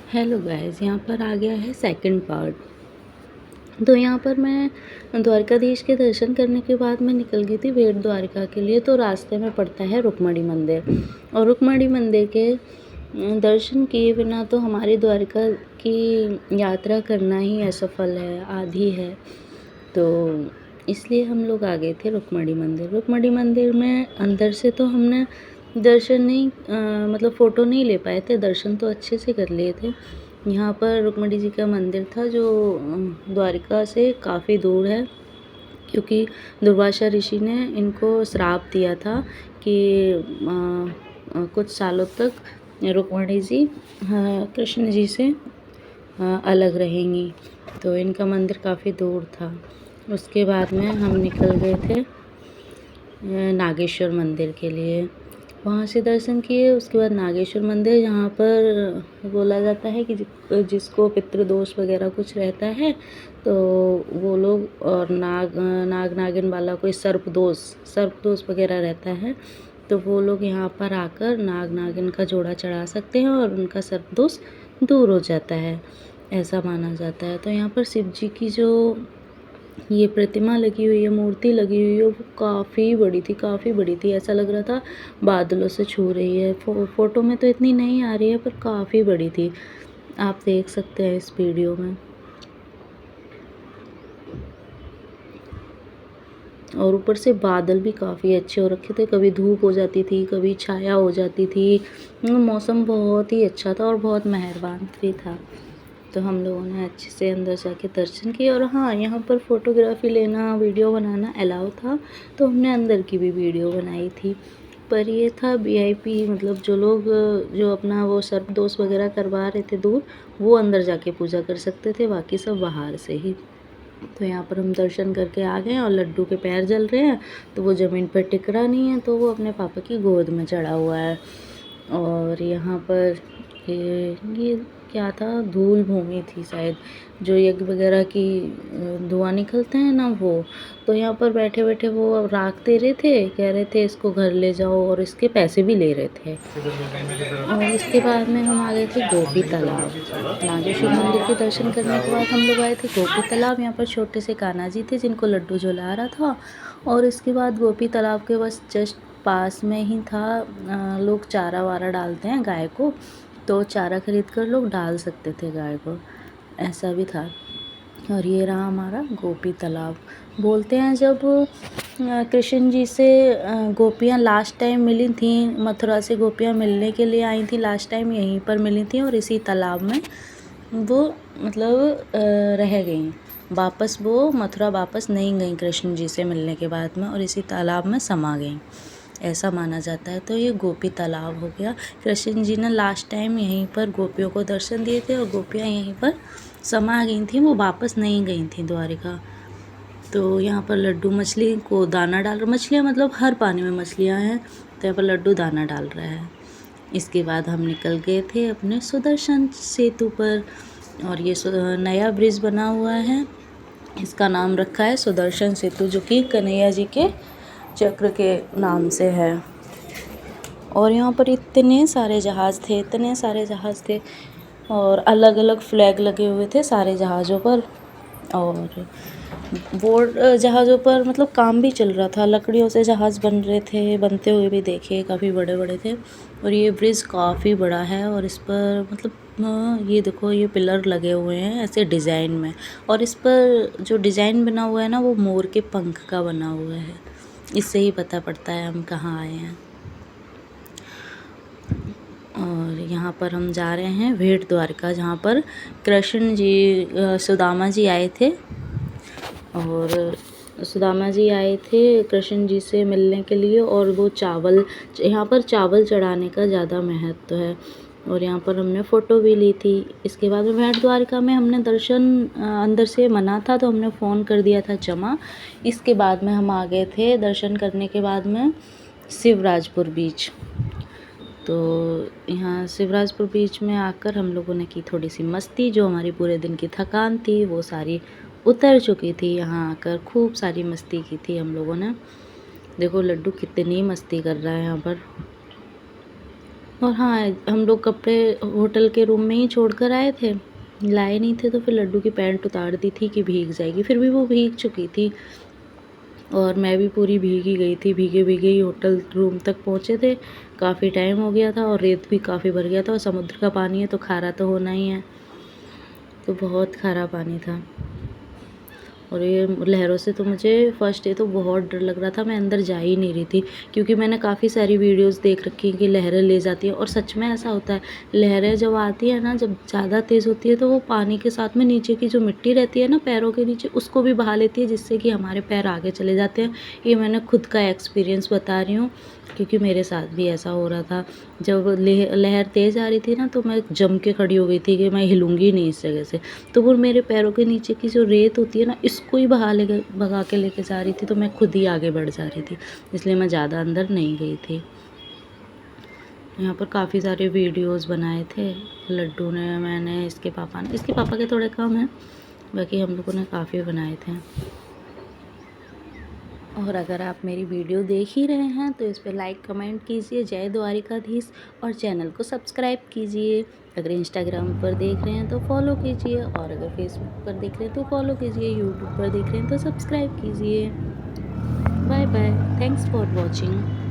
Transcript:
Hello guys, यहाँ पर आ गया है सेकंड पार्ट। तो यहाँ पर मैं द्वारकाधीश के दर्शन करने के बाद मैं निकल गई थी बेट द्वारका के लिए। तो रास्ते में पड़ता है रुक्मणी मंदिर, और रुक्मणी मंदिर के दर्शन किए बिना तो हमारी द्वारका की यात्रा करना ही असफल है, आधी है। तो इसलिए हम लोग आ गए थे रुक्मणी मंदिर। रुक्मणी मंदिर में अंदर से तो हमने दर्शन नहीं मतलब फ़ोटो नहीं ले पाए थे, दर्शन तो अच्छे से कर लिए थे। यहाँ पर रुक्मणी जी का मंदिर था जो द्वारिका से काफ़ी दूर है, क्योंकि दुर्वासा ऋषि ने इनको श्राप दिया था कि कुछ सालों तक रुक्मणी जी कृष्ण जी से अलग रहेंगी। तो इनका मंदिर काफ़ी दूर था। उसके बाद में हम निकल गए थे नागेश्वर मंदिर के लिए। वहाँ से दर्शन किए। उसके बाद नागेश्वर मंदिर, जहाँ पर बोला जाता है कि जिसको पितृदोष वगैरह कुछ रहता है तो वो लोग, और नाग नागिन वाला कोई सर्प दोष वगैरह रहता है तो वो लोग यहाँ पर आकर नाग नागिन का जोड़ा चढ़ा सकते हैं और उनका सर्प दोष दूर हो जाता है, ऐसा माना जाता है। तो यहाँ पर शिव जी की जो ये प्रतिमा लगी हुई है, मूर्ति लगी हुई है, वो काफ़ी बड़ी थी। ऐसा लग रहा था बादलों से छू रही है। फ़ोटो में तो इतनी नहीं आ रही है, पर काफ़ी बड़ी थी। आप देख सकते हैं इस वीडियो में। और ऊपर से बादल भी काफ़ी अच्छे हो रखे थे, कभी धूप हो जाती थी, कभी छाया हो जाती थी। मौसम बहुत ही अच्छा था और बहुत मेहरबान भी था। तो हम लोगों ने अच्छे से अंदर जाके दर्शन किए। और हाँ, यहाँ पर फ़ोटोग्राफी लेना, वीडियो बनाना अलाउ था, तो हमने अंदर की भी वीडियो बनाई थी। पर ये था वीआईपी, मतलब जो लोग जो अपना वो सर्पदोष वगैरह करवा रहे थे दूर, वो अंदर जाके पूजा कर सकते थे, बाकी सब बाहर से ही। तो यहाँ पर हम दर्शन करके आ गए और लड्डू के पैर जल रहे हैं, तो वो ज़मीन पर टिक रहा नहीं है, तो वो अपने पापा की गोद में चढ़ा हुआ है। और यहाँ पर ये क्या था, धूल भूमि थी शायद, जो यज्ञ वगैरह की धुआं निकलते हैं ना वो। तो यहाँ पर बैठे बैठे वो राख दे रहे थे, कह रहे थे इसको घर ले जाओ, और इसके पैसे भी ले रहे थे। और इसके बाद में हम आ गए थे गोपी तालाब। नागेश्वर मंदिर के दर्शन करने के बाद हम लोग आए थे गोपी तालाब। यहाँ पर छोटे से कान्हा जी थे जिनको लड्डू झुला रहा था। और इसके बाद गोपी तालाब के बस जस्ट पास में ही था, लोग चारा वारा डालते हैं गाय को, तो चारा खरीद कर लोग डाल सकते थे गाय को, ऐसा भी था। और ये रहा हमारा गोपी तालाब। बोलते हैं जब कृष्ण जी से गोपियाँ लास्ट टाइम मिली थी, मथुरा से गोपियाँ मिलने के लिए आई थी, लास्ट टाइम यहीं पर मिली थी और इसी तालाब में वो मतलब रह गई। वापस वो मथुरा वापस नहीं गई कृष्ण जी से मिलने के बाद में, और इसी तालाब में समा गई, ऐसा माना जाता है। तो ये गोपी तालाब हो गया। कृष्ण जी ने लास्ट टाइम यहीं पर गोपियों को दर्शन दिए थे और गोपियाँ यहीं पर समा गई थी, वो वापस नहीं गई थी द्वारिका। तो यहाँ पर लड्डू मछली को दाना डाल रहा, मछलियाँ मतलब हर पानी में मछलियाँ हैं, तो यहाँ पर लड्डू दाना डाल रहा है। इसके बाद हम निकल गए थे अपने सुदर्शन सेतु पर, और ये नया ब्रिज बना हुआ है, इसका नाम रखा है सुदर्शन सेतु, जो कि कन्हैया जी के चक्र के नाम से है। और यहाँ पर इतने सारे जहाज़ थे और अलग अलग फ्लैग लगे हुए थे सारे जहाज़ों पर। और वो जहाज़ों पर मतलब काम भी चल रहा था, लकड़ियों से जहाज़ बन रहे थे, बनते हुए भी देखे, काफ़ी बड़े बड़े थे। और ये ब्रिज काफ़ी बड़ा है, और इस पर मतलब ये देखो, ये पिलर लगे हुए हैं ऐसे डिज़ाइन में, और इस पर जो डिज़ाइन बना हुआ है ना, वो मोर के पंख का बना हुआ है। इससे ही पता पड़ता है हम कहाँ आए हैं। और यहाँ पर हम जा रहे हैं भेट द्वारका, जहाँ पर कृष्ण जी सुदामा जी आए थे, और सुदामा जी आए थे कृष्ण जी से मिलने के लिए। और वो चावल, यहाँ पर चावल चढ़ाने का ज़्यादा महत्व है, और यहाँ पर हमने फ़ोटो भी ली थी। इसके बाद में भेट द्वारका में हमने दर्शन अंदर से मना था, तो हमने फ़ोन कर दिया था जमा। इसके बाद में हम आ गए थे दर्शन करने के बाद में शिवराजपुर बीच। तो यहाँ शिवराजपुर बीच में आकर हम लोगों ने की थोड़ी सी मस्ती, जो हमारी पूरे दिन की थकान थी वो सारी उतर चुकी थी। यहाँ आकर खूब सारी मस्ती की थी हम लोगों ने। देखो लड्डू कितनी मस्ती कर रहा है यहाँ पर। और हाँ, हम लोग कपड़े होटल के रूम में ही छोड़ कर आए थे, लाए नहीं थे, तो फिर लड्डू की पैंट उतार दी थी कि भीग जाएगी, फिर भी वो भीग चुकी थी और मैं भी पूरी भीगी गई थी। भीगे भीगे ही होटल रूम तक पहुँचे थे। काफ़ी टाइम हो गया था और रेत भी काफ़ी भर गया था और समुद्र का पानी है तो खारा तो होना ही है, तो बहुत खारा पानी था। और ये लहरों से तो मुझे फर्स्ट डे तो बहुत डर लग रहा था, मैं अंदर जा ही नहीं रही थी, क्योंकि मैंने काफ़ी सारी वीडियोस देख रखी हैं कि लहरें ले जाती हैं और सच में ऐसा होता है। लहरें जब आती है ना, जब ज़्यादा तेज़ होती है तो वो पानी के साथ में नीचे की जो मिट्टी रहती है ना पैरों के नीचे, उसको भी बहा लेती है, जिससे कि हमारे पैर आगे चले जाते हैं। ये मैंने खुद का एक्सपीरियंस बता रही हूँ, क्योंकि मेरे साथ भी ऐसा हो रहा था। जब लहर तेज़ आ रही थी ना, तो मैं जम के खड़ी हो गई थी कि मैं हिलूंगी नहीं इस जगह से। तो वो मेरे पैरों के नीचे की जो रेत होती है ना, इसको ही भगा के लेके जा रही थी, तो मैं खुद ही आगे बढ़ जा रही थी, इसलिए मैं ज़्यादा अंदर नहीं गई थी। यहाँ पर काफ़ी सारे वीडियोस बनाए थे लड्डू ने, मैंने, इसके पापा ने। इसके पापा के थोड़े कम हैं, बाकी हम लोगों ने काफ़ी बनाए थे। और अगर आप मेरी वीडियो देख ही रहे हैं तो इस पर लाइक कमेंट कीजिए, जय द्वारिकाधीश, और चैनल को सब्सक्राइब कीजिए। अगर इंस्टाग्राम पर देख रहे हैं तो फॉलो कीजिए, और अगर फेसबुक पर देख रहे हैं तो फॉलो कीजिए, यूट्यूब पर देख रहे हैं तो सब्सक्राइब कीजिए। Bye bye, thanks for watching.